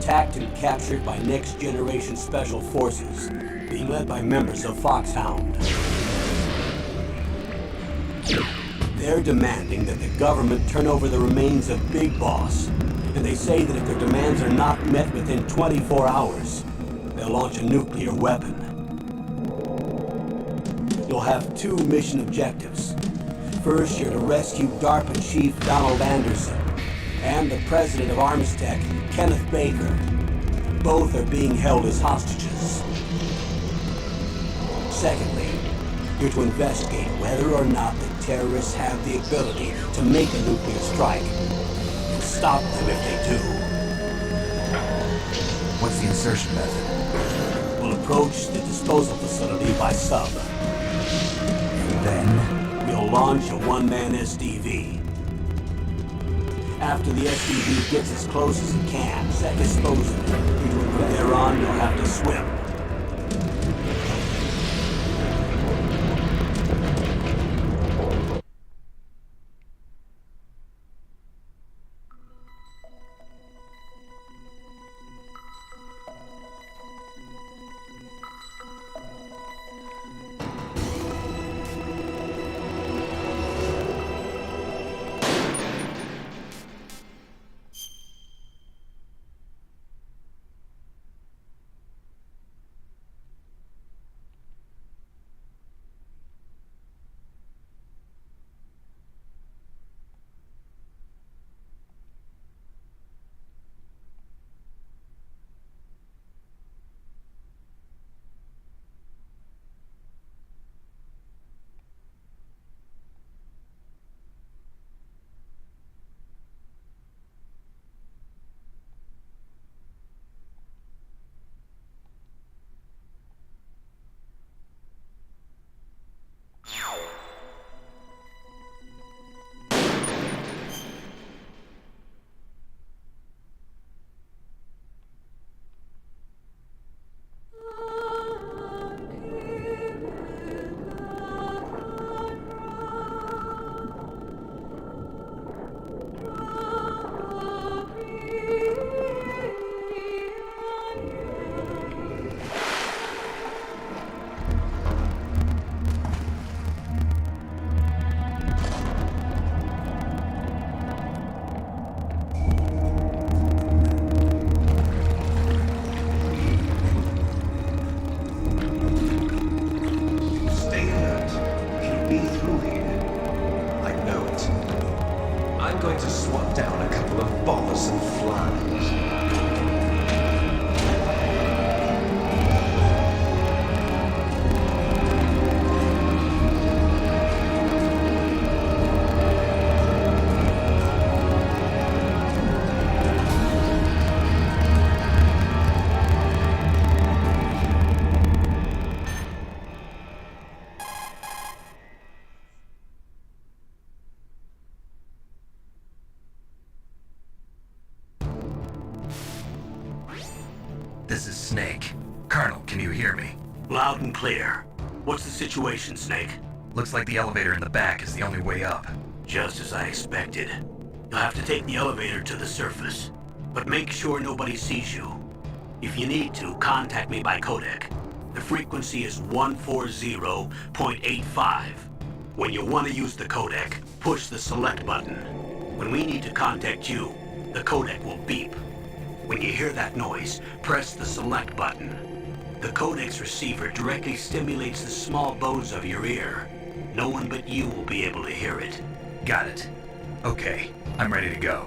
attacked and captured by Next Generation Special Forces, being led by members of Foxhound. They're demanding that the government turn over the remains of Big Boss, and they say that if their demands are not met within 24 hours, they'll launch a nuclear weapon. You'll have two mission objectives. First, you're to rescue DARPA Chief Donald Anderson and the president of Armstech, Kenneth Baker. Both are being held as hostages. Secondly, you're to investigate whether or not the terrorists have the ability to make a nuclear strike and stop them if they do. What's the insertion method? We'll approach the disposal facility by sub. And then? We'll launch a one-man SDV. After the SDV gets as close as it can, dispose of it. From there on, you'll have to swim. This is Snake. Colonel, can you hear me? Loud and clear. What's the situation, Snake? Looks like the elevator in the back is the only way up. Just as I expected. You'll have to take the elevator to the surface, but make sure nobody sees you. If you need to, contact me by codec. The frequency is 140.85. When you want to use the codec, push the select button. When we need to contact you, the codec will beep. When you hear that noise, press the select button. The codec's receiver directly stimulates the small bones of your ear. No one but you will be able to hear it. Got it. Okay, I'm ready to go.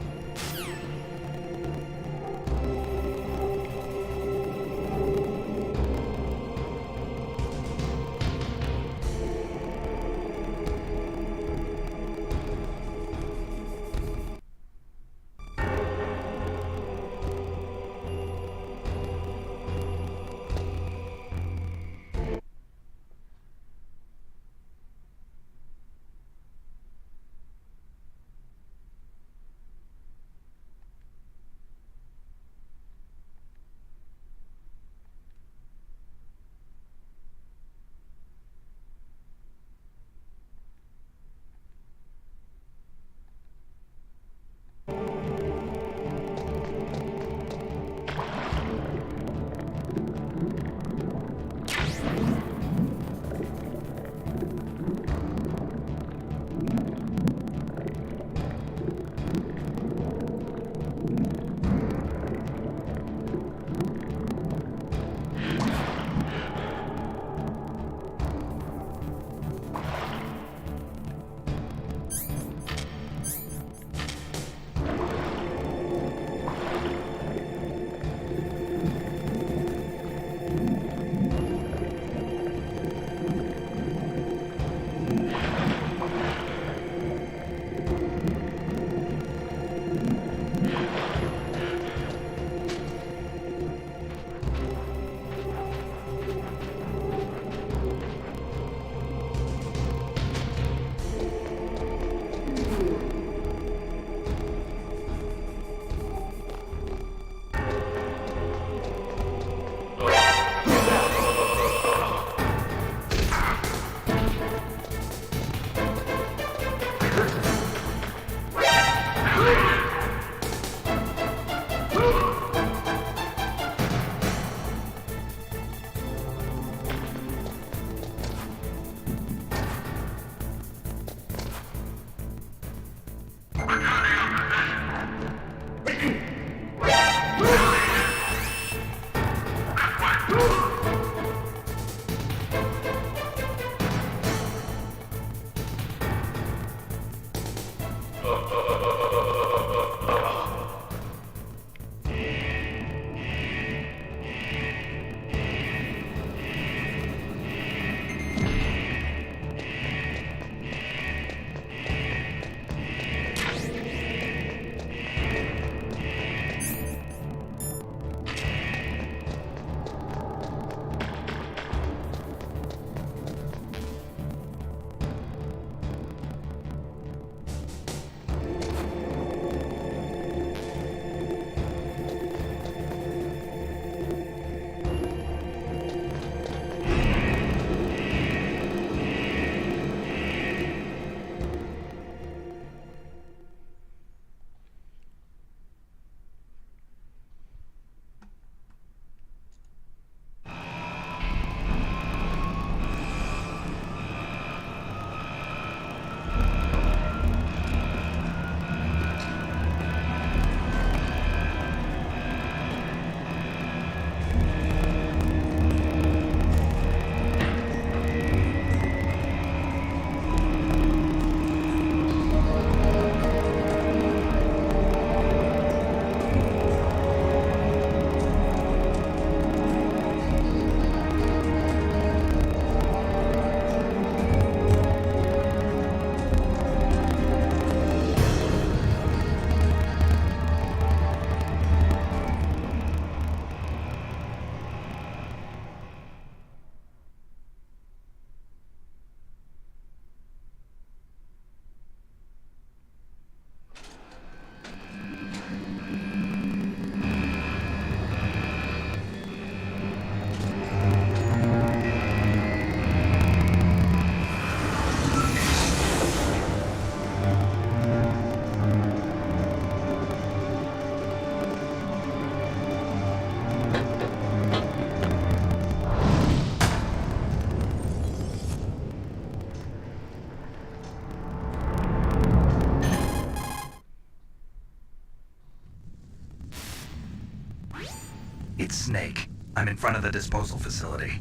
It's Snake. I'm in front of the disposal facility.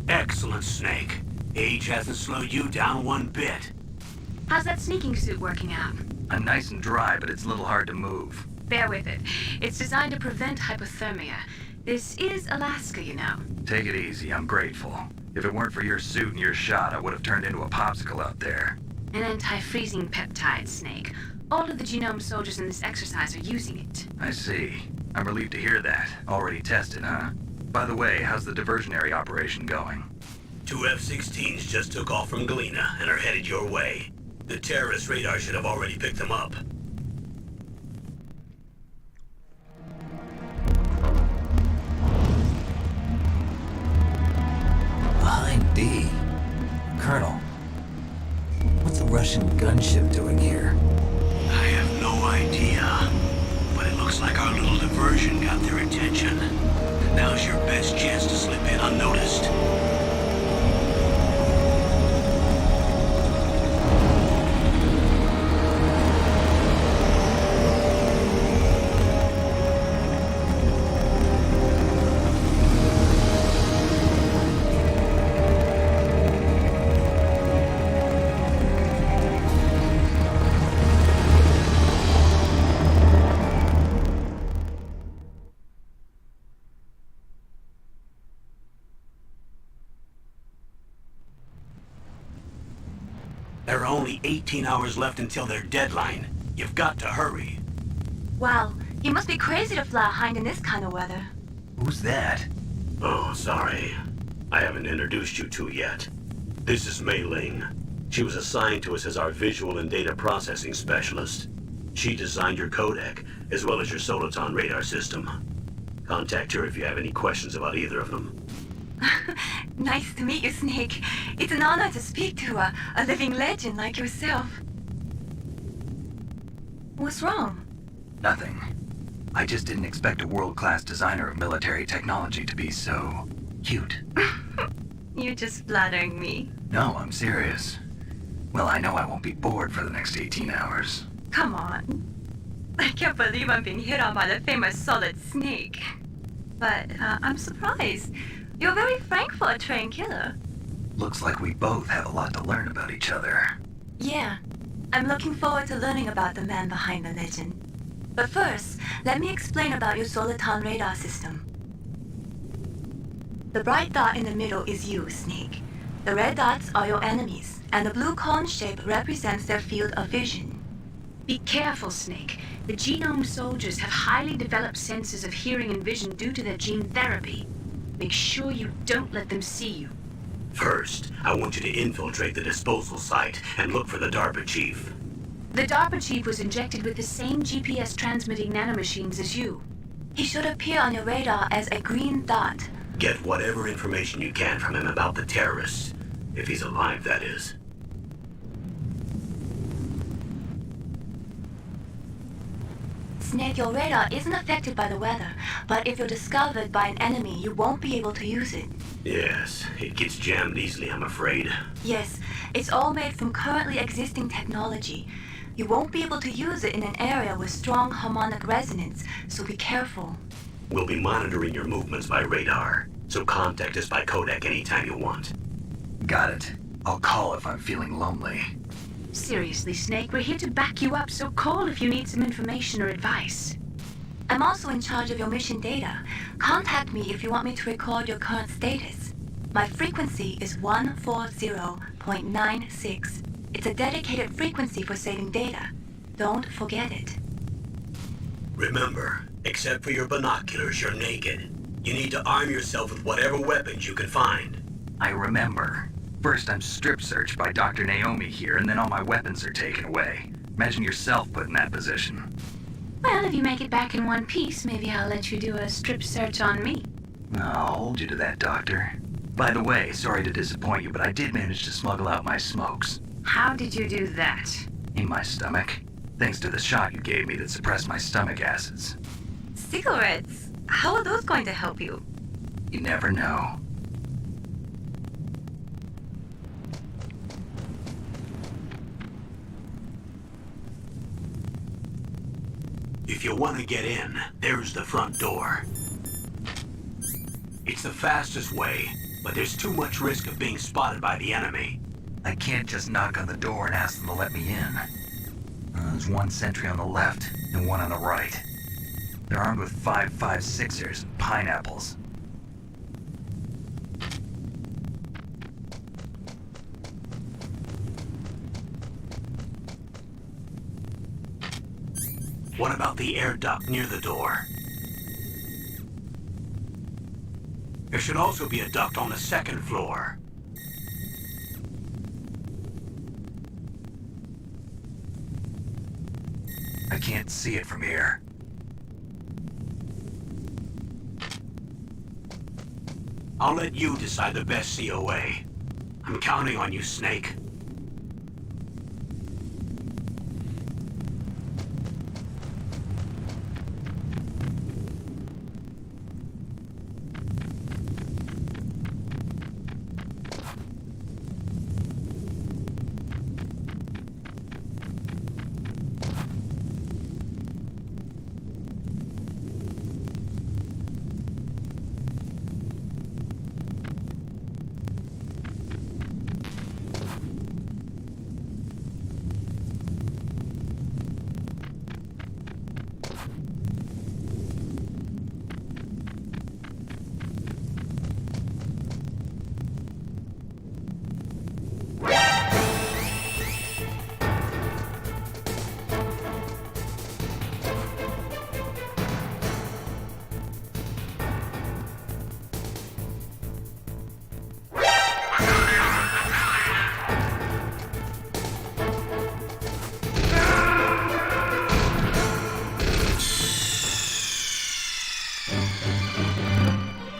Excellent, Snake. Age hasn't slowed you down one bit. How's that sneaking suit working out? I'm nice and dry, but it's a little hard to move. Bear with it. It's designed to prevent hypothermia. This is Alaska, you know. Take it easy, I'm grateful. If it weren't for your suit and your shot, I would have turned into a popsicle out there. An anti-freezing peptide, Snake. All of the genome soldiers in this exercise are using it. I see. I'm relieved to hear that. Already tested, huh? By the way, how's the diversionary operation going? 2 F-16s just took off from Galena and are headed your way. The terrorist radar should have already picked them up. Behind D. Colonel, what's a Russian gunship doing here? I have no idea, but it looks like our little diversion got their attention. Now's your best chance to slip in unnoticed. There are only 18 hours left until their deadline. You've got to hurry. Wow, you must be crazy to fly hind in this kind of weather. Who's that? Oh, sorry. I haven't introduced you to yet. This is Mei Ling. She was assigned to us as our visual and data processing specialist. She designed your codec, as well as your Soliton radar system. Contact her if you have any questions about either of them. Nice to meet you, Snake. It's an honor to speak to a living legend like yourself. What's wrong? Nothing. I just didn't expect a world-class designer of military technology to be so cute. You're just flattering me. No, I'm serious. Well, I know I won't be bored for the next 18 hours. Come on. I can't believe I'm being hit on by the famous Solid Snake. But I'm surprised. You're very frank for a trained killer. Looks like we both have a lot to learn about each other. Yeah. I'm looking forward to learning about the man behind the legend. But first, let me explain about your Soliton radar system. The bright dot in the middle is you, Snake. The red dots are your enemies, and the blue cone shape represents their field of vision. Be careful, Snake. The genome soldiers have highly developed senses of hearing and vision due to their gene therapy. Make sure you don't let them see you. First, I want you to infiltrate the disposal site and look for the DARPA chief. The DARPA chief was injected with the same GPS transmitting nanomachines as you. He should appear on your radar as a green dot. Get whatever information you can from him about the terrorists. If he's alive, that is. Snake, your radar isn't affected by the weather, but if you're discovered by an enemy, you won't be able to use it. Yes, it gets jammed easily, I'm afraid. Yes, it's all made from currently existing technology. You won't be able to use it in an area with strong harmonic resonance, so be careful. We'll be monitoring your movements by radar, so contact us by codec anytime you want. Got it. I'll call if I'm feeling lonely. Seriously, Snake, we're here to back you up, so call if you need some information or advice. I'm also in charge of your mission data. Contact me if you want me to record your current status. My frequency is 140.96. It's a dedicated frequency for saving data. Don't forget it. Remember, except for your binoculars, you're naked. You need to arm yourself with whatever weapons you can find. I remember. First, I'm strip searched by Dr. Naomi here, and then all my weapons are taken away. Imagine yourself put in that position. Well, if you make it back in one piece, maybe I'll let you do a strip search on me. I'll hold you to that, Doctor. By the way, sorry to disappoint you, but I did manage to smuggle out my smokes. How did you do that? In my stomach. Thanks to the shot you gave me that suppressed my stomach acids. Cigarettes? How are those going to help you? You never know. If you want to get in, there's the front door. It's the fastest way, but there's too much risk of being spotted by the enemy. I can't just knock on the door and ask them to let me in. There's one sentry on the left and one on the right. They're armed with 5.56ers and pineapples. What about the air duct near the door? There should also be a duct on the second floor. I can't see it from here. I'll let you decide the best COA. I'm counting on you, Snake.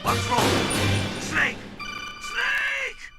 What's wrong? Snake! Snake!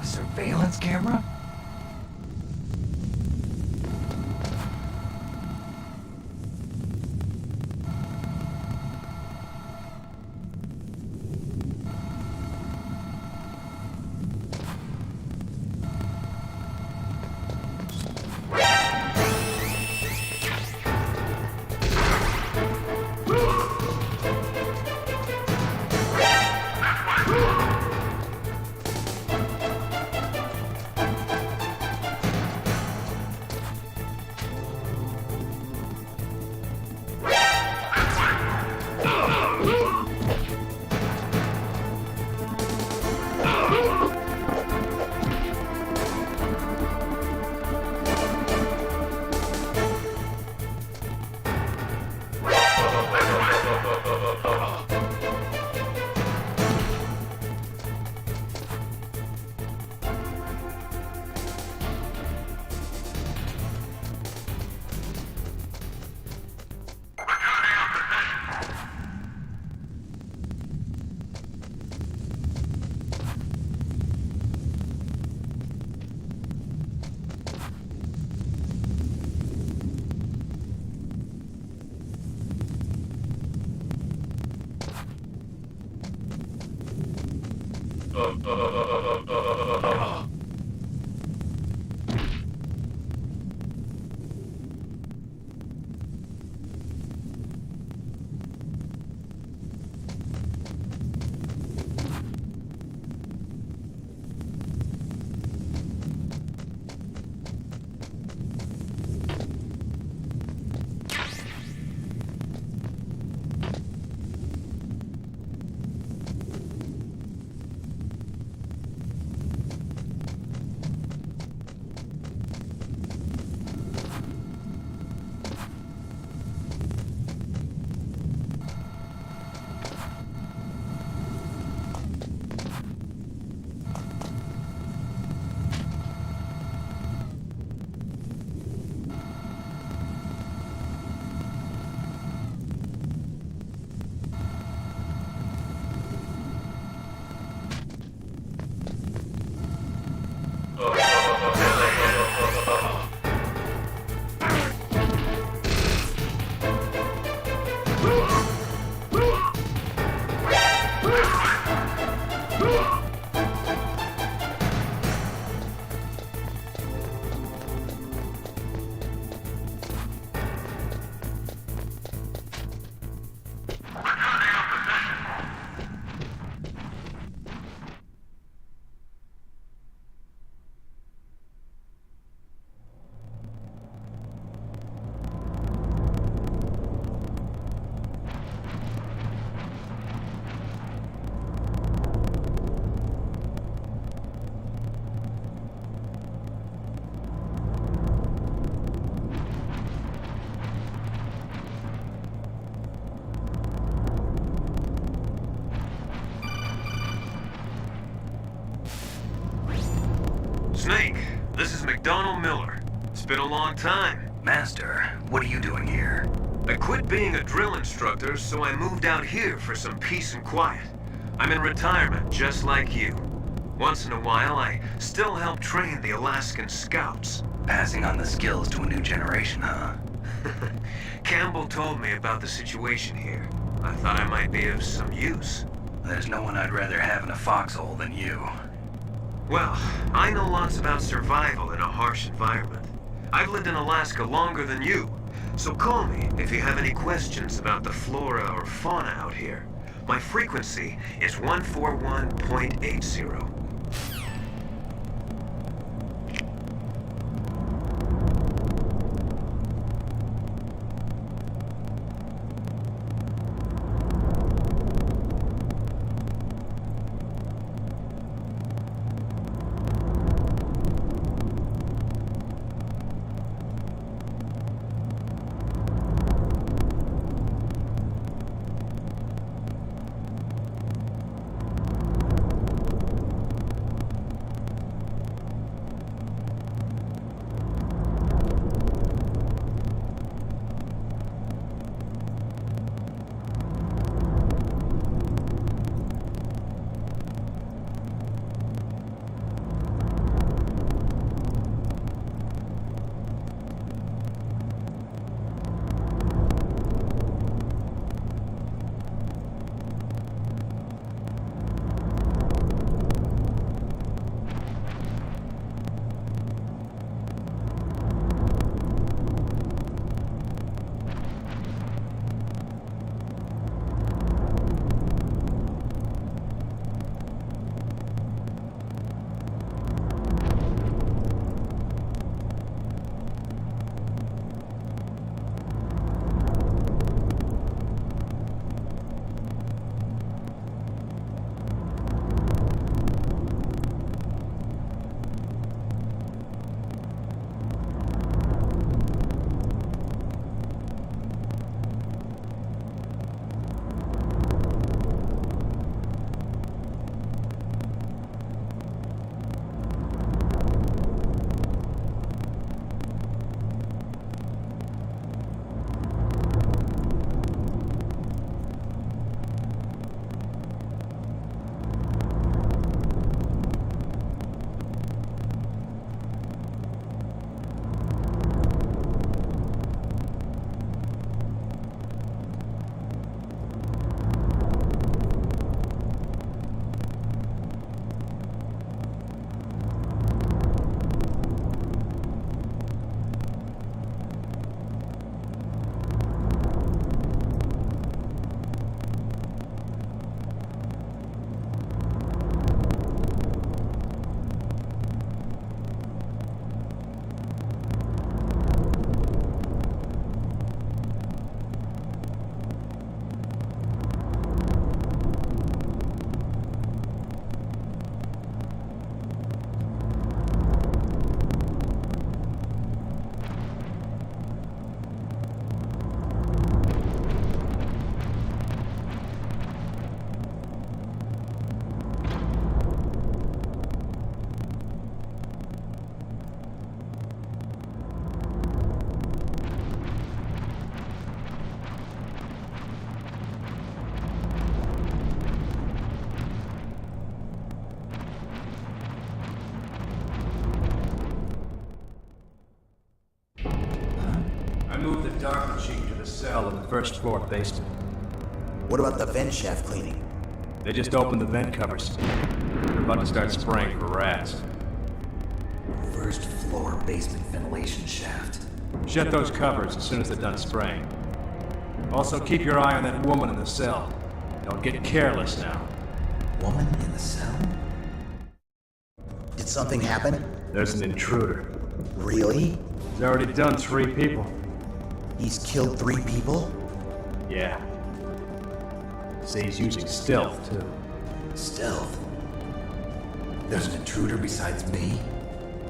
Surveillance camera? Donald Miller. It's been a long time. Master, what are you doing here? I quit being a drill instructor, so I moved out here for some peace and quiet. I'm in retirement, just like you. Once in a while, I still help train the Alaskan Scouts. Passing on the skills to a new generation, huh? Campbell told me about the situation here. I thought I might be of some use. There's no one I'd rather have in a foxhole than you. Well, I know lots about survival in a harsh environment. I've lived in Alaska longer than you, so call me if you have any questions about the flora or fauna out here. My frequency is 141.80. Dark machine to the cell in the first floor basement. What about the vent shaft cleaning? They just opened the vent covers. They're about to start spraying for rats. First floor basement ventilation shaft. Shut those covers as soon as they're done spraying. Also, keep your eye on that woman in the cell. Don't get careless now. Woman in the cell? Did something happen? There's an intruder. Really? He's already done 3 people. He's killed 3 people? Yeah. Say he's using stealth, too. Stealth? There's an intruder besides me?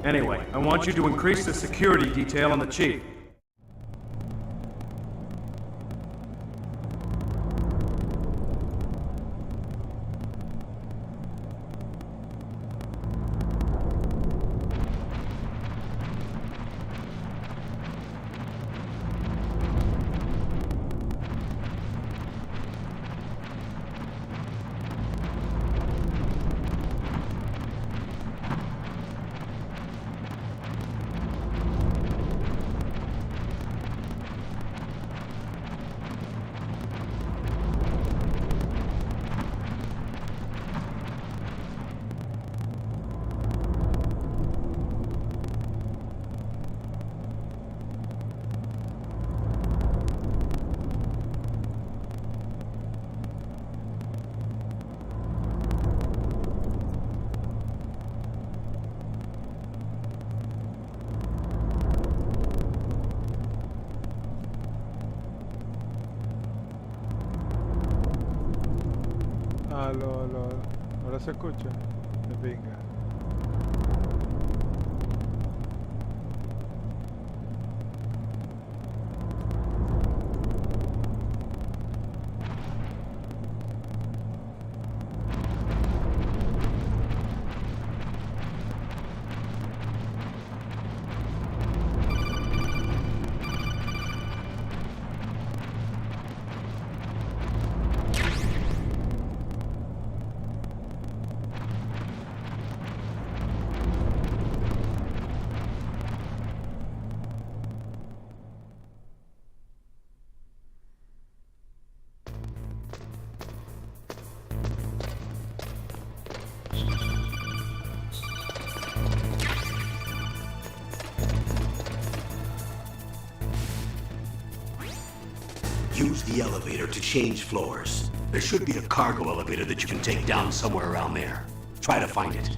Anyway, I want you to increase the security detail on the chief. aló. Ahora se escucha. Venga. Use the elevator to change floors. There should be a cargo elevator that you can take down somewhere around there. Try to find it.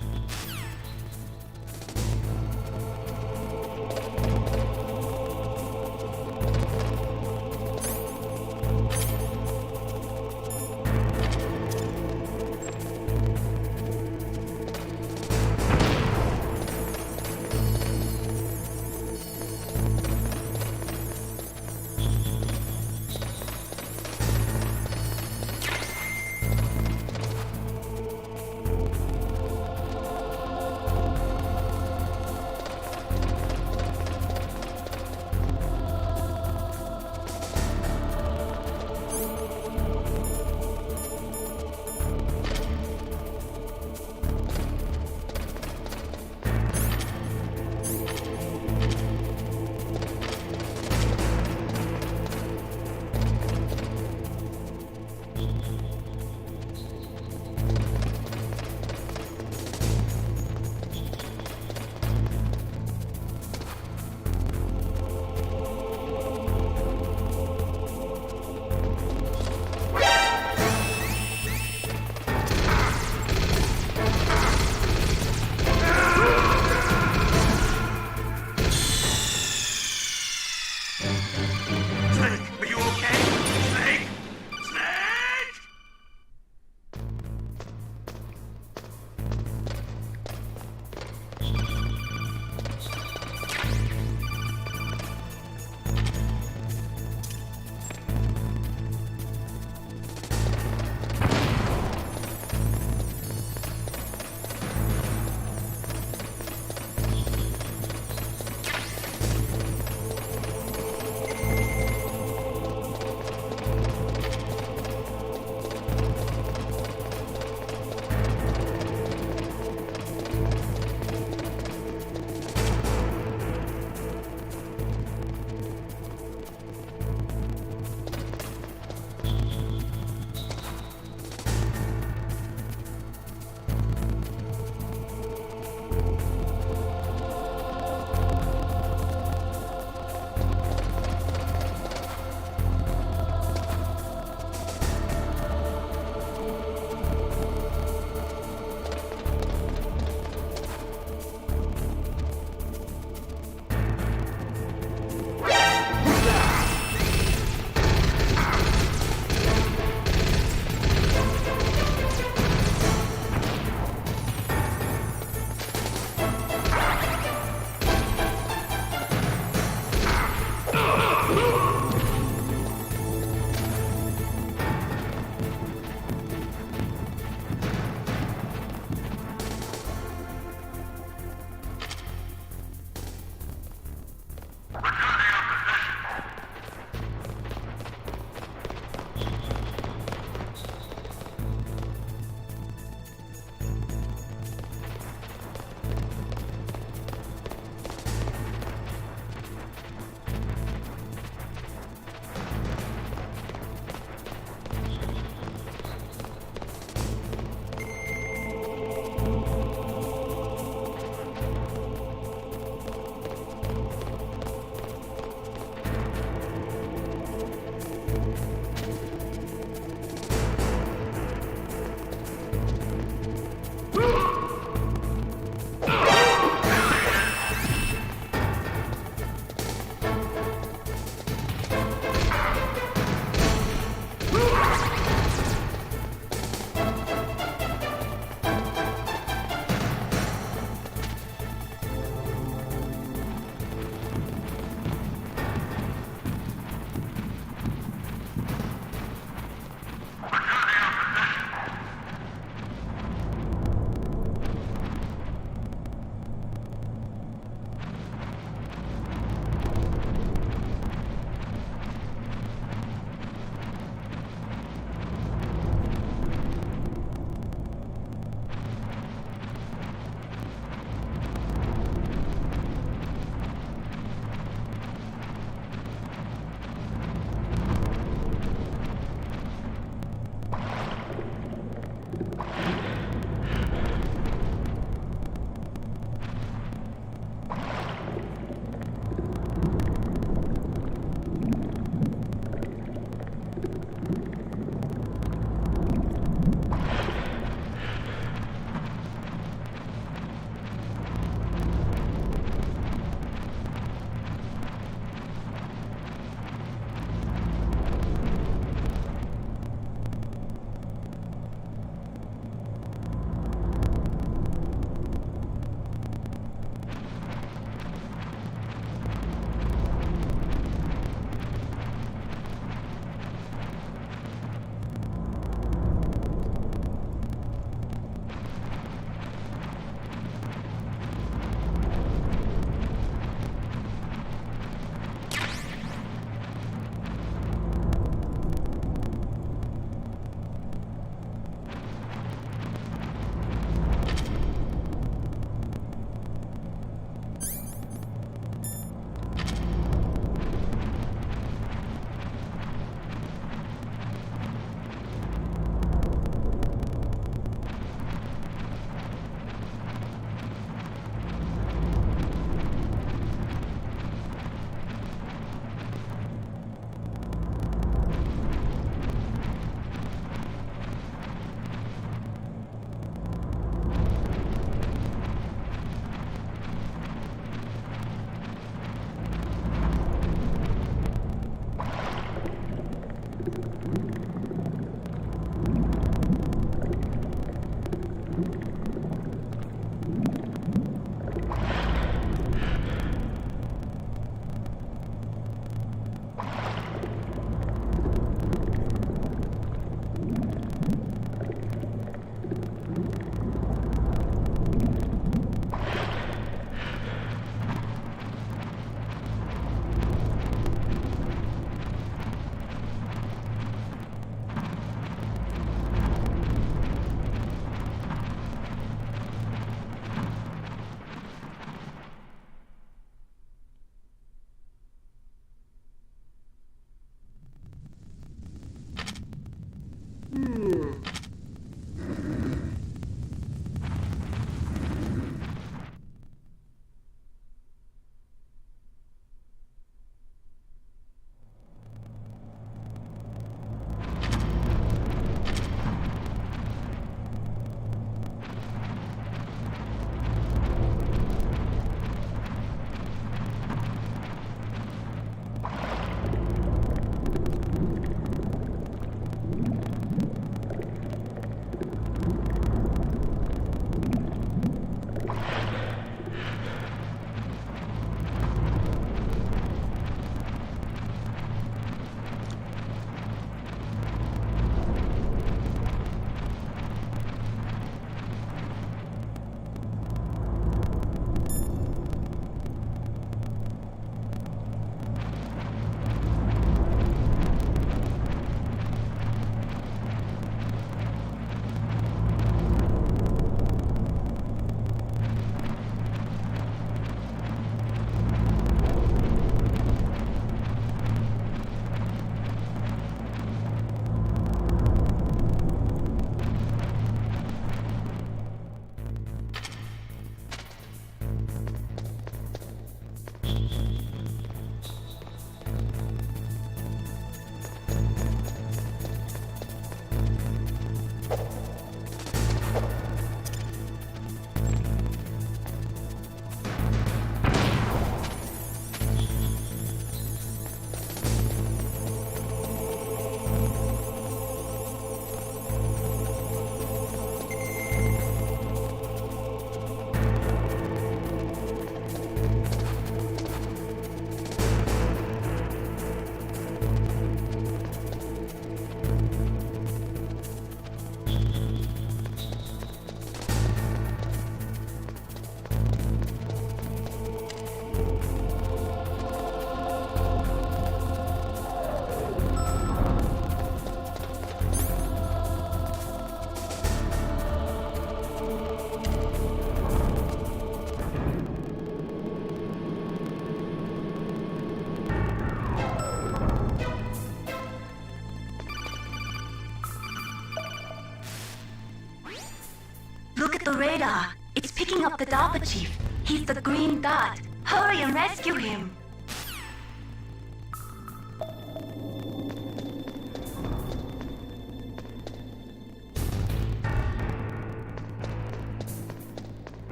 The radar. It's picking up the DARPA chief. He's the green dot. Hurry and rescue him.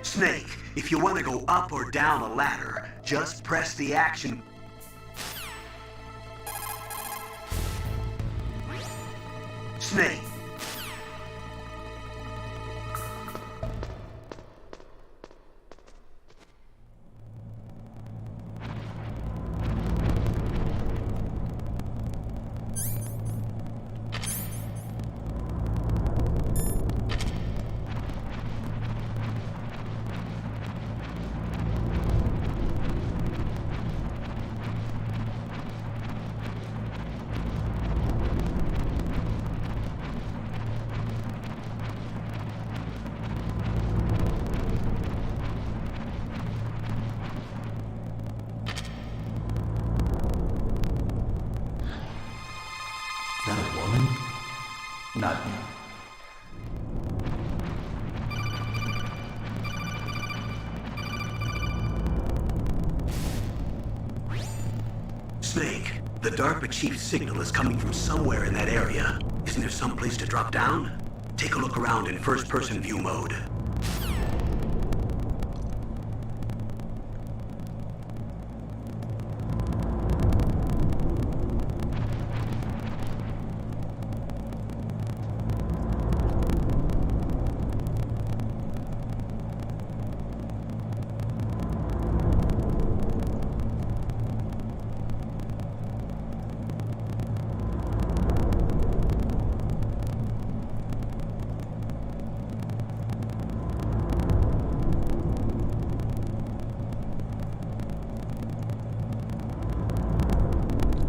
Snake, if you want to go up or down a ladder, just press the action. Snake. Is that a woman? Not. Snake, the DARPA chief's signal is coming from somewhere in that area. Isn't there some place to drop down? Take a look around in first-person view mode.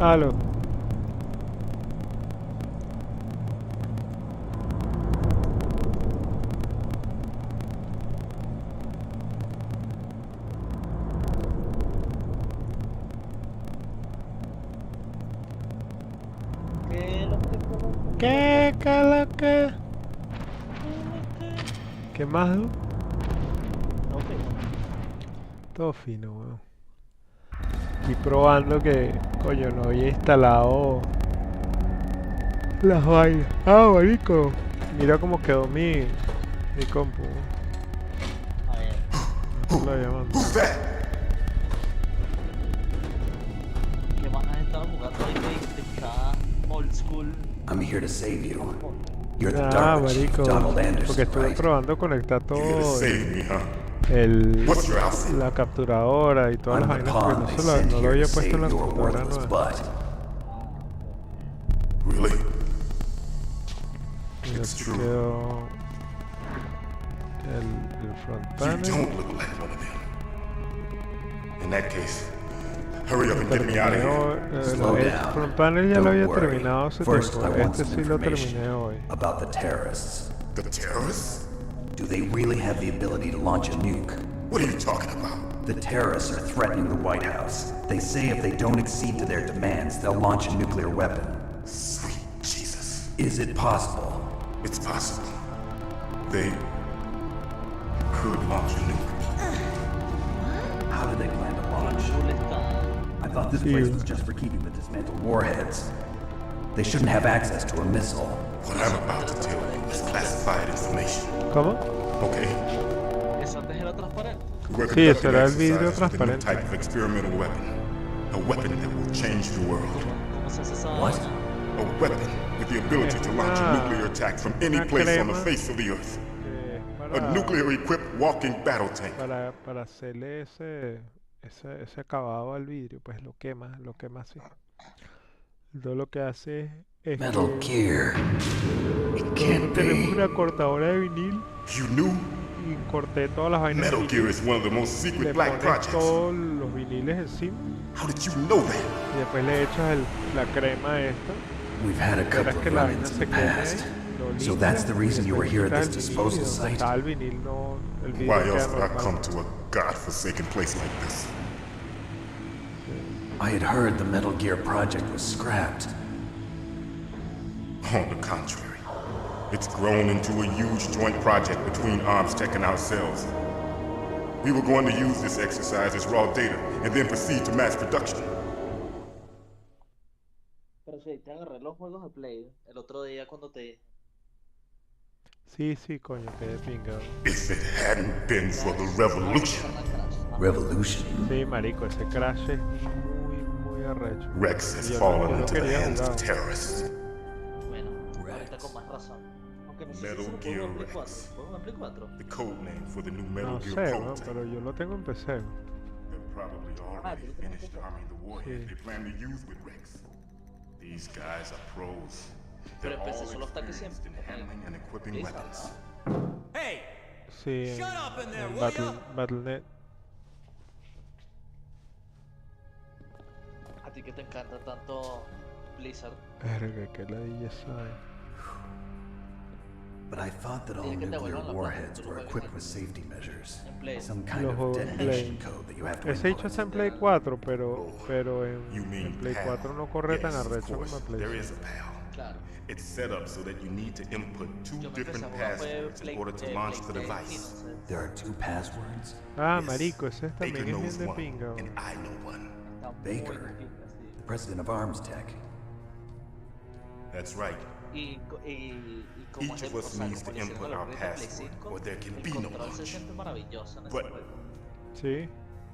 Aló. ¿Qué? ¿Qué? ¿Qué más? Todo fino, weón. Estoy probando que, coño, no había instalado las vainas. Ah, marico. Mira cómo quedó mi compu. La llamando. ¿Qué más has estado jugando ahí que está old school? I'm here to save you. You're the Ah, DARPA chief, marico. Donald Porque Anderson, estuve right? probando conectar todo Save me, huh? el, your outfit? la capturadora y todas las I'm the vainas pawn porque they no, sent no lo here había to puesto en la save your computadora worthless nueva. butt. Really? Y It's así true. quedó el front You panel. don't look like one of them. In that case, hurry up and get me out of here. Slow El down. front panel ya lo Don't había worry. terminado hace First, tiempo. I want Este some sí lo information terminé hoy. about the terrorists. The terrorists? Do they really have the ability to launch a nuke? What are you talking about? The terrorists are threatening the White House. They say if they don't accede to their demands, they'll launch a nuclear weapon. Sweet Jesus. Is it possible? It's possible. They could launch a nuke. How do they plan to launch? Cool está. I thought this place was just for keeping the dismantled warheads. They shouldn't have access to a missile. What I'm about to tell you is classified information. ¿Cómo? Okay? Eso antes era transparente. We're Sí, ese conducting era el vidrio exercises with a new transparente. type of experimental weapon. A weapon that will change the world. ¿Cómo se hace esa What? vaina? A weapon with the ability to launch a nuclear attack from any Una place on the crema. face of the earth. Que es A nuclear-equipped walking battle tank. para hacerle ese acabado al vidrio, pues lo quema así. Todo lo que hace es Metal que Gear. It can't tenemos be. una cortadora de vinil You knew y corté todas las vainas Metal de Gear vinil. is one of the most Le secret black pones projects. todos los viniles encima How did you know that? y después le echas la crema esta. We've had a couple Esperas of que la vaina run-ins se in the queme past. ahí, lo So limpias that's the y reason you were después here at quitas this el vinil y disposal donde site? está el vinil no, el vidrio Why queda else would I normal. come to a godforsaken place like this? I had heard the Metal Gear project was scrapped. On the contrary, it's grown into a huge joint project between ArmsTech and ourselves. We were going to use this exercise as raw data and then proceed to mass production. Pero sí, te agarré los juegos de Play el otro día cuando te... Sí, sí, coño, que de pinga. If it hadn't been for the revolution. Revolution? Sí, marico, ese Crash es muy arrecho. Rex has Y yo fallen no into the quería hands of jugar. terrorists. Bueno, ahorita con más razón. Aunque no sé Metal si se lo Gear puedo en Play 4. Rex. ¿Puedo en Play 4? The code name for the new Metal No Gear sé, ¿no? prototype. Pero yo lo tengo en PC. They're probably already tú lo tienes finished en PC. arming the warhead Sí. they plan to use with Rex. These guys are pros. Pero They're empecé all solo hasta que experienced in siempre. handling and equipping Blizzard, weapons. Sí, en Battle.net. A ti que te encanta tanto Blizzard. Verga, que la DJ sabe. But I thought that all Tiene que te nuclear vuelvan la warheads plata, tú were lo equipped juegas with safety measures. en Play. Some kind Los of juegos en detonation Play. code that you have to Ese hecho input. está en Play 4, pero You en mean Play PAL? 4 no corre tan Yes, of arrecho course. como en Play There is 5. a PAL. Claro. It's set up so that you need to input two Yo me empecé different a jugar fue passwords in order to launch the device. There are 2 passwords? Ah, Yes. marico, ese Baker también es knows bien de one, pinga. and I know one. Baker, the president of ArmsTech. That's right. Y como Each es of us needs to input our password, or there can be no control se launch. siente maravilloso en ese But- juego. Sí.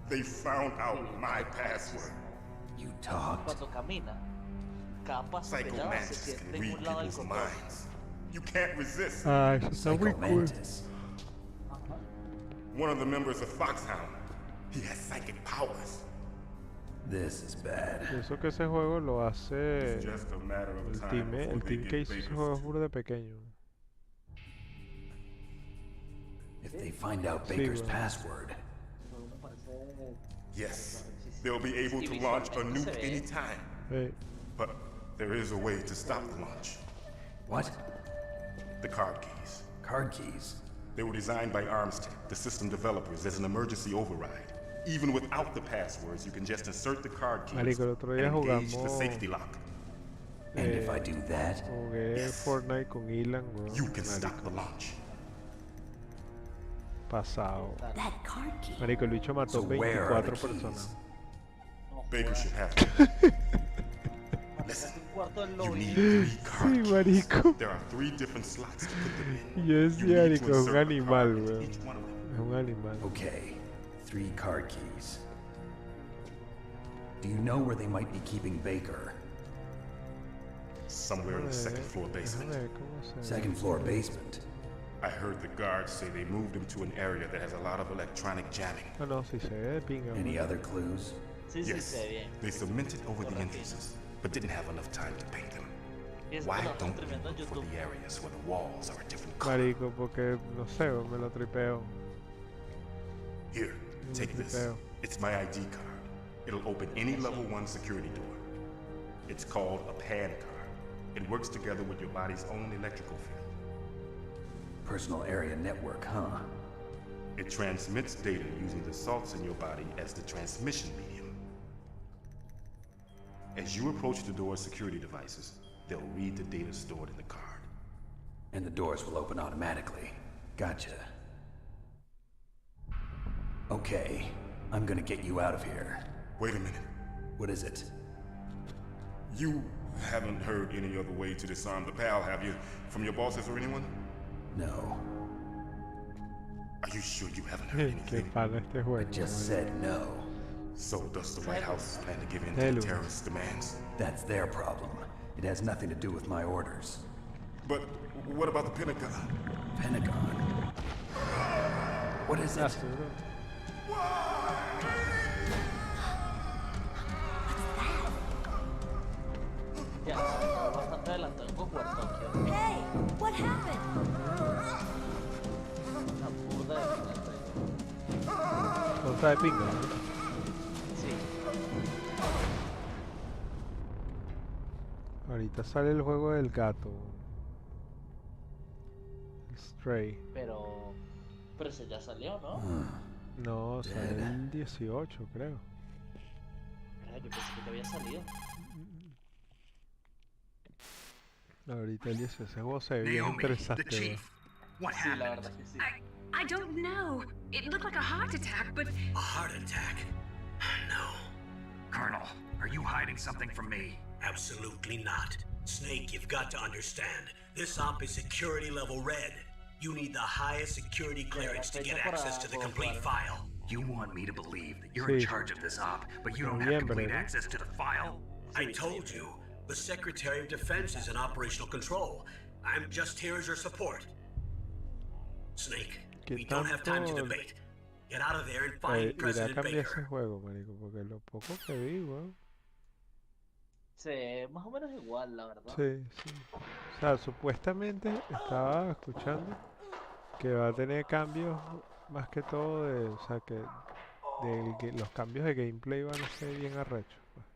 They found out my password. You talked? Cuando camina, cada paso que da se Psychomantis can siente en read un lado del people's control. minds. You can't resist. Ah, eso está muy cool. Psychomantis. One of the members of Foxhound, he has psychic powers. This is bad. Eso que ese juego lo hace It's just a matter of el time team, before el they team get que hizo ese Baker's juego es puro de pequeño. If they find out Sí, Baker's bueno. password, El juego me parece... Yes, they'll be able to launch a nuke anytime. But there is a way to stop the launch. what? The card keys. Card keys? They were designed by ArmsTech, the system developers, as an emergency override. Even without the passwords, you can just insert the card keys Marico, el otro and día engage the jugamos- safety lock. And if I do that? Jugué Yes. Fortnite con Ilan, weón. You can stop Marico, the launch. pasado. That card key. Marico, el bicho mató So where are the 24 keys? personas. Baker should have them. Listen, Un cuarto del you lobby. need 3 card Sí, keys. marico. There are 3 different slots to put them in. Yo You decía, need to marico, es un insert a animal, card into weón. each one of them. Es un animal. Okay, 3 card keys. Do you know where they might be keeping Baker? Somewhere in the second floor Déjame basement. ver cómo se... Second floor basement. I heard the guards say they moved him to an area that has a lot of electronic jamming. Ah, no, sí se ve de pinga. Any weón. other clues? Sí, sí, Yes, se ve bien. they cemented over the Correcto. entrances, but didn't have enough time to paint them. Y eso Why que lo están don't we streameando en look for YouTube. the areas where the walls are a different color? Marico, porque no sé, weón, me lo tripeo. Here, take this. Tripeo. It's my ID card. It'll open any level 1 security door. It's called a PAN card. It works together with your body's own electrical field. Personal area network, huh? It transmits data using the salts in your body as the transmission medium. As you approach the door's security devices, they'll read the data stored in the card. And the doors will open automatically. Gotcha. Okay, I'm gonna get you out of here. Wait a minute. What is it? You haven't heard any other way to disarm the PAL, have you? From your bosses or anyone? No. Are you sure you haven't heard Qué anything? pana este I juego. just weón. said no. So does the White House plan to give in to Hello. the terrorists' demands? That's their problem. It has nothing to do with my orders. But what about the Pentagon? Pentagon. What is Ah, it? seguro. Ya, está bastante adelantado en jugar Tokio. Hey, what happened? Una burda de final. No está de pinga, ¿no? Sí. Ahorita sale el juego del gato. El Stray. Pero ese ya salió, ¿no? No, sale el 18, creo. Pero Ah, yo pensé que te había salido. Ahorita el 10 ese juego se ve bien Naomi, the interesante. chief. What Sí, la happened? verdad que sí. I don't know. It looked like a heart attack, but A heart attack? No, Colonel, are you hiding something from me? absolutely not. Snake, you've got to understand. This op is security level red. You need the highest security clearance to get access to the complete file. You want me to believe that you're in Sí. charge of this op, but you don't have Noviembre, complete ¿no? access to the file? I told you, the Secretary of Defense is in operational control. I'm just here as your support. Snake, ¿Qué we don't have time to tanto debate. Get out of there and find irá a President cambiar ese Baker. juego, marico? Porque lo poco que vi, weón. Se ve más o menos igual, la verdad. Sí, sí. O sea, supuestamente estaba escuchando que va a tener cambios más que todo de, o sea, que los cambios de gameplay van a ser bien arrechos, pues.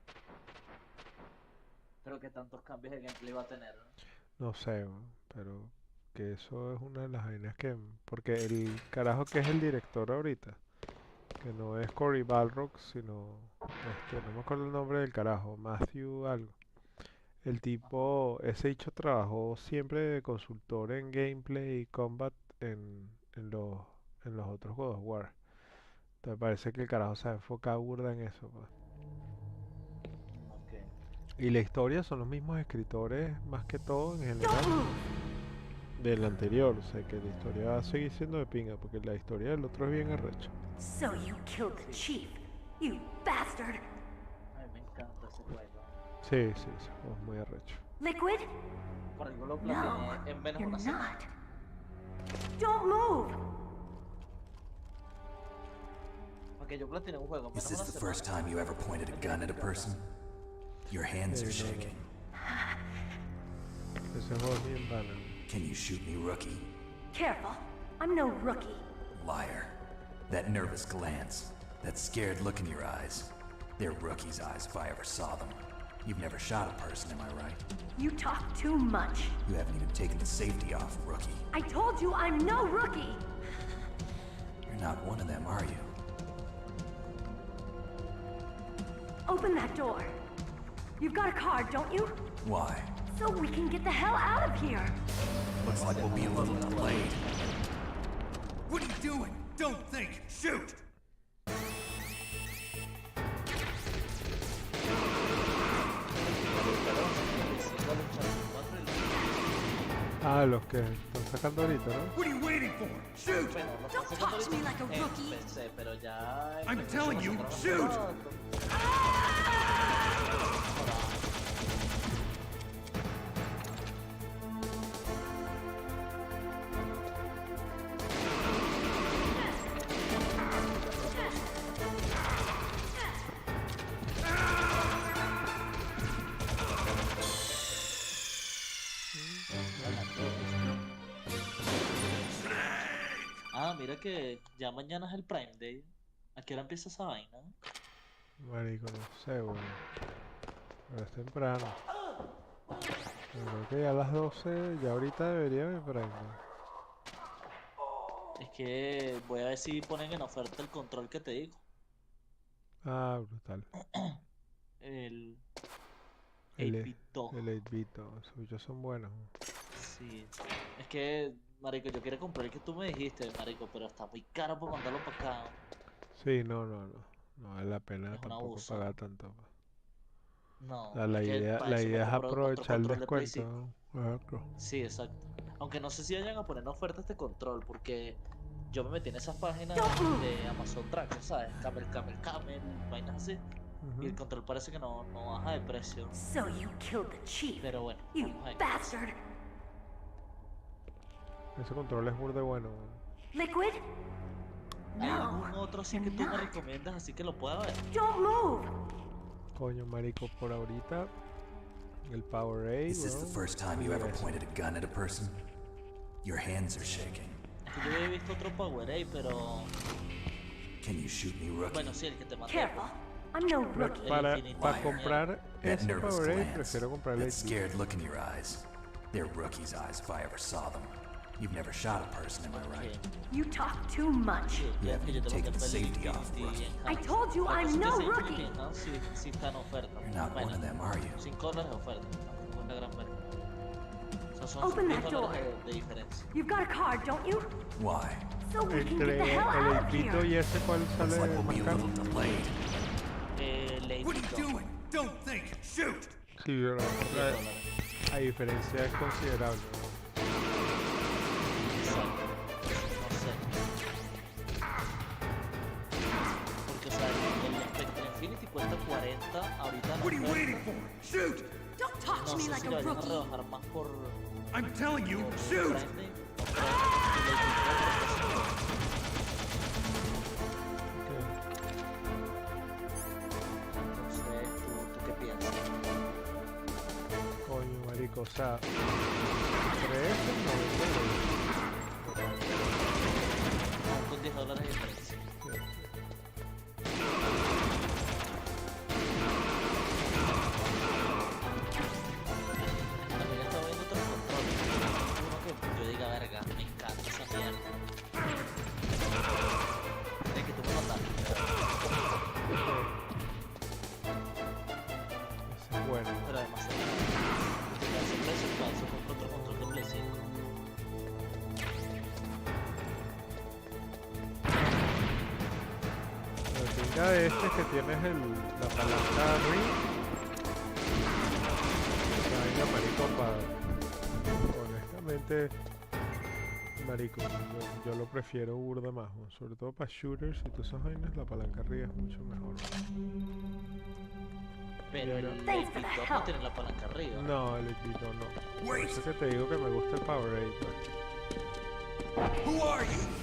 Pero que tantos cambios de gameplay va a tener, ¿no? No sé, weón, pero que eso es una de las vainas que, porque el carajo que es el director ahorita, que no es Cory Balrog, sino, no me acuerdo el nombre del carajo, Matthew algo. El tipo, ese hecho trabajó siempre de consultor en gameplay y combat en los otros God of War. Entonces parece que el carajo se ha enfocado burda en eso, pues. Ok. Y la historia son los mismos escritores, más que todo en general, del anterior. O sea que la historia va a seguir siendo de pinga, porque la historia del otro es bien arrecha. so you killed the chief. You bastard. A mí me encanta ese juego. Sí, sí, ese juego es muy arrecho. Liquid? Por algo lo No, platiné en menos de you're una semana. not. Don't move. Porque yo platiné un juego en Is menos de this una the first semana. time you ever pointed a gun at a person? Your hands are shaking. Ese juego es bien pana. Can you shoot me, rookie? Careful. I'm no rookie. Liar. That nervous glance, that scared look in your eyes. They're rookie's eyes if I ever saw them. You've never shot a person, am I right? You talk too much. You haven't even taken the safety off, rookie. I told you I'm no rookie. You're not one of them, are you? Open that door. You've got a card, don't you? Why? So we can get the hell out of here. Looks like we'll be a little delayed. What are you doing? Don't think! Shoot! Ah, los que están sacando ahorita, ¿no? What are you waiting for? Shoot! Bueno, lo Don't pasé talk cuando to me like a en rookie. PC, pero ya... I'm en telling you, PlayStation shoot! Ah, mira que ya mañana es el Prime Day. ¿A qué hora empieza esa vaina? Marico, no sé, weón. Pero es temprano. Yo creo que ya a las 12, ya ahorita debería haber Prime, ¿no? Es que voy a ver si ponen en oferta el control que te digo. Ah, brutal. El El 8-bit 2. 8-bit, esos bichos son buenos. Sí. Es que, marico, yo quiero comprar el que tú me dijiste, marico, pero está muy caro para mandarlo para acá. Sí, no vale la pena Es un tampoco abuso. pagar tanto, pues. No, O sea, la es que idea, para la eso me idea es compro otro aprovechar el control de Play descuento. Ajá, claro. Sí, exacto. Aunque no sé si vayan a poner en oferta este control, porque yo me metí en esas páginas de Amazon Traction, ¿sabes? Camel, vainas así. Y el control parece que no baja de precio. So you killed the chief. Pero bueno, You vamos ahí. bastard. Ese control es burde bueno, weón. Liquid? ¿Hay algún No. otro así que tú me recomiendas así que lo pueda ver? Don't move. Coño, marico, por ahorita el Powerade, Is this the weón, first time you ever eso. pointed a gun at a person? Your hands are shaking. Es que yo había visto otro Powerade, pero... Can you shoot me, rookie? Bueno, sí, el que te mandé. Careful. I'm no rookie. Para Infinity. comprar That ese nervous Powerade glance, prefiero comprar el that 8-bit. scared look in your eyes. They're rookie's eyes if I ever saw them. You've never shot a person, am I right? You talk too much. You haven't taken the safety off, rookie. I told you I'm no rookie. You're not one of them, are you? Open that door. You've got a card, don't you? Why? So we can get Entre the hell el out of Eipito here. y ese, ¿cuál Looks sale like we'll be más a caro? little delayed. What are you doing? Don't think! Shoot! Sí, pero la diferencia es considerable. No sé. Porque, o sea, el Spectre Infinity cuesta 40 ahorita. What are you waiting for? Shoot! Don't talk No to me sé like si a lo vayan a rookie. rebajar más por I'm telling you, shoot! Grinding, o por el Entonces, ¿tú qué piensas? Coño, marico, o sea, 3 Con $10 de diferencia. También estaba viendo otros controles. Uno que yo diga, verga, me encanta esa mierda. Es que tú me mataste. Ese es bueno. Pero además ese precio falso compro otro control de Play 5. Lo que pinta de este es que tienes la palanca ring. Venga, marico, honestamente, marico, yo lo prefiero burda más, ¿no? Sobre todo para shooters y todas esas vainas, la palanca arriba es mucho mejor. Pero el Thanks for the Victor no help. tiene la palanca arriba. No, el Eipito no. Por eso que te digo que me gusta el Powerade, pues.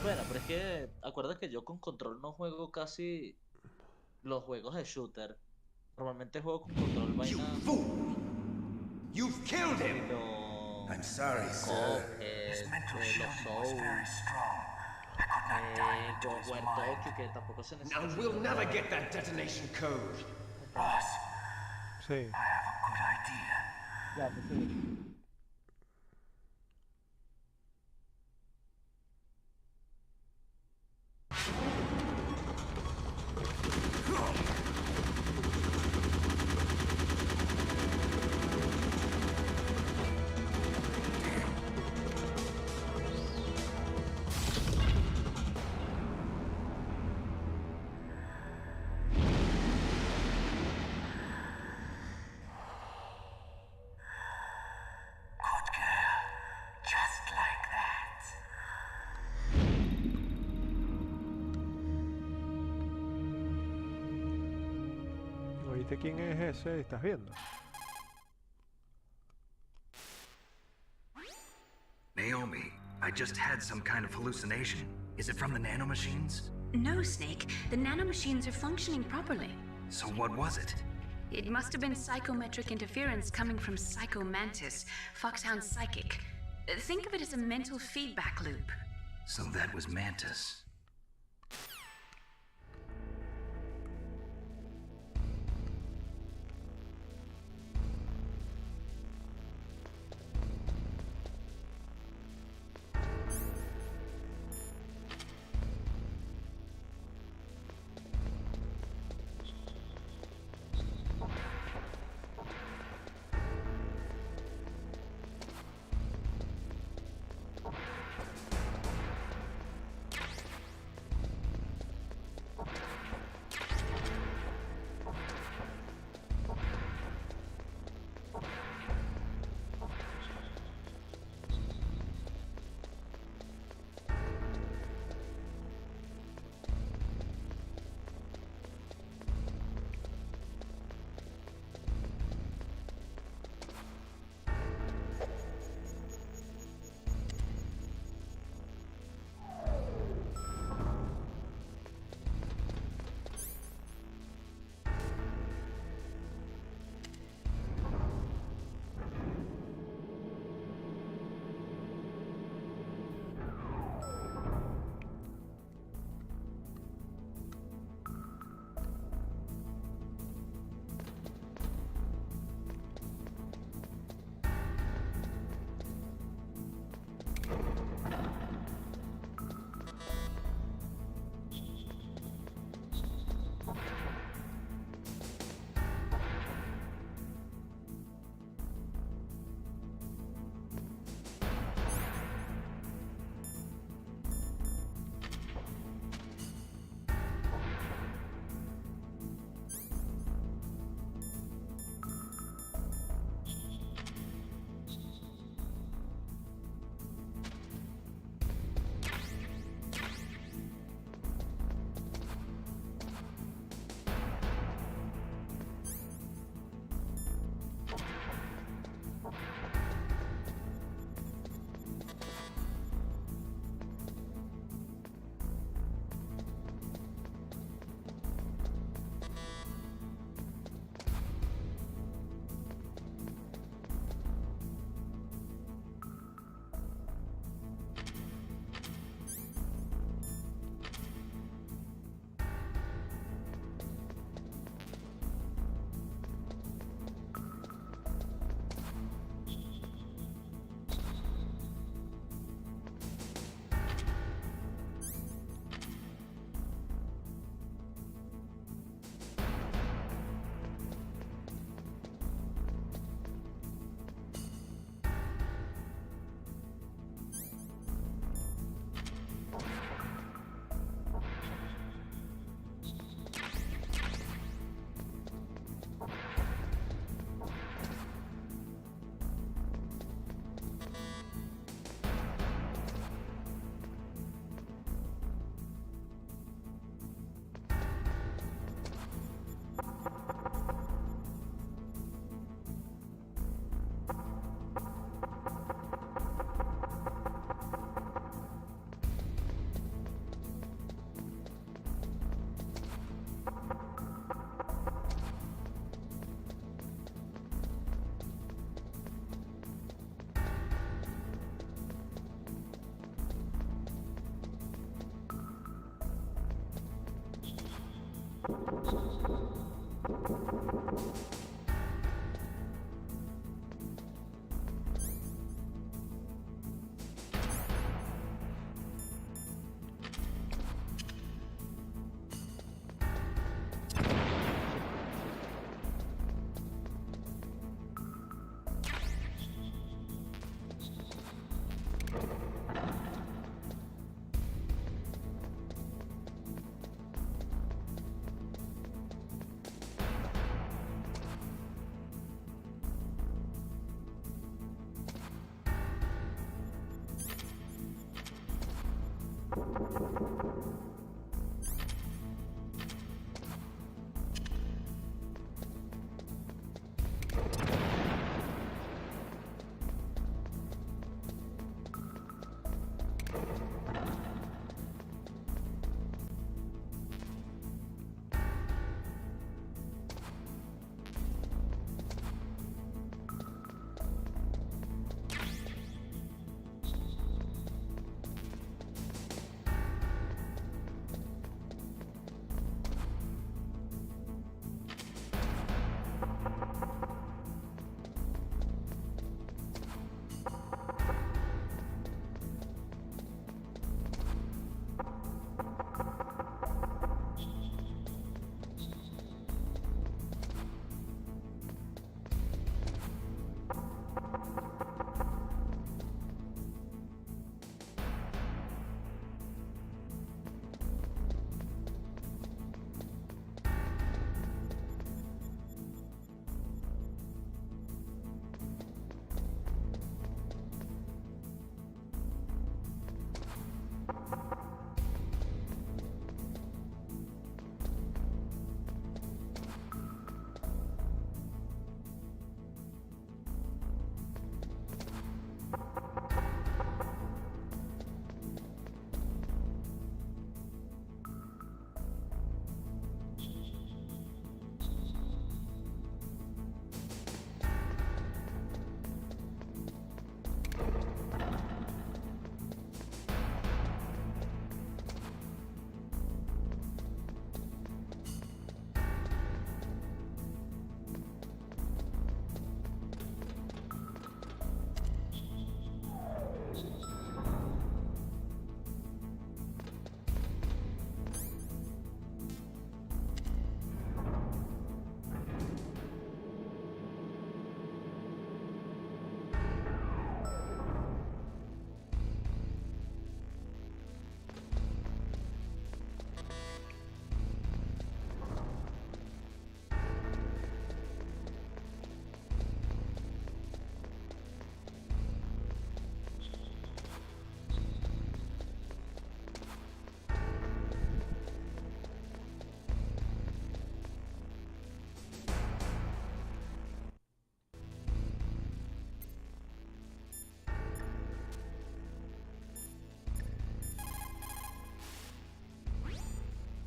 Bueno, pero es que acuérdate que yo con control no juego casi los juegos de shooter. Normalmente juego con control vaina. You've killed him! Los I'm sorry, sir. los Souls, God War Tokyo, que tampoco se necesita. Now we'll never get that detonation code. Sí. Ya, pues sí. ¿Oíste quién es ese? ¿Estás viendo? Naomi, I just had some kind of hallucination. Is it from the nanomachines? No, Snake. The nanomachines are functioning properly. So what was it? It must have been psychometric interference coming from Psycho Mantis, Foxhound Psychic. Think of it as a mental feedback loop. So that was Mantis.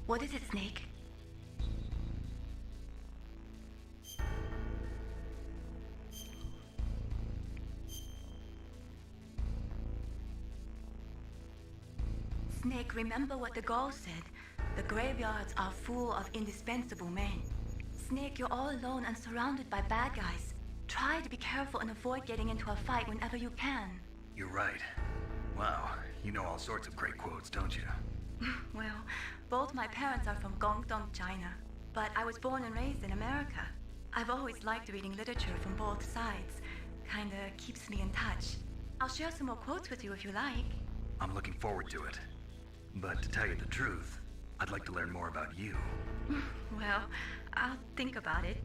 What is it, Snake? Snake, remember what the Gaul said. The graveyards are full of indispensable men. Snake, you're all alone and surrounded by bad guys. Try to be careful and avoid getting into a fight whenever you can. You're right. Wow, you know all sorts of great quotes, don't you? Well, both my parents are from Guangdong, China. But I was born and raised in America. I've always liked reading literature from both sides. Kinda keeps me in touch. I'll share some more quotes with you if you like. I'm looking forward to it. But to tell you the truth, I'd like to learn more about you. Well, I'll think about it.